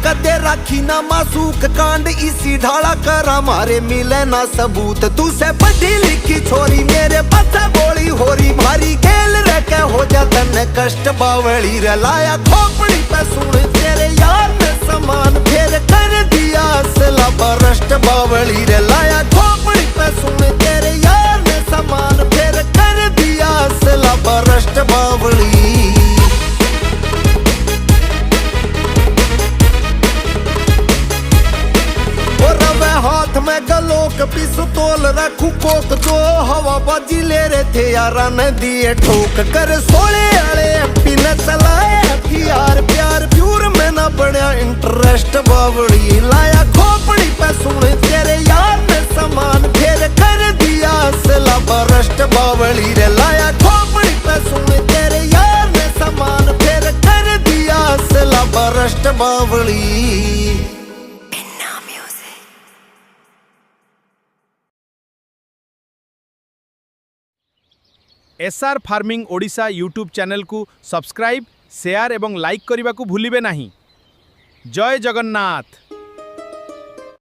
कदे राखी ना मासूक कांड इसी ढाला करा मारे मिले ना सबूत। तू से पढ़ी लिखी छोरी मेरे पास बोली होरी भारी खेल रखे हो जा तने कष्ट बावली रे लाया खोपड़ी पे सुन तेरे यार ने समान फिर कर दिया असला बरस्ट बावली रे लाया खोपड़ी पे सुन तेरे यार ने समान फिर कर दिया असला बरस्ट बावली। हाथ में गलोक पिस्तौल रखू कोक जो हवा बाजी ले रहे थे यारा ने दिए ठोक कर सोले आले एमपी ने चलाए हथियार प्यार प्यूर में ना बढ़िया इंटरेस्ट बावड़ी लाया खोपड़ी पे सुन तेरे यार ने समान फिर कर दिया असला बरस्ट बावड़ी रे लाया खोपड़ी पे सुन तेरे यार ने समान फिर कर दिया असला बरस्ट बावड़ी। SR farming Odisha YouTube channel को सब्सक्राइब शेयर एवं लाइक करने को भूलिबे नहीं। जय जगन्नाथ।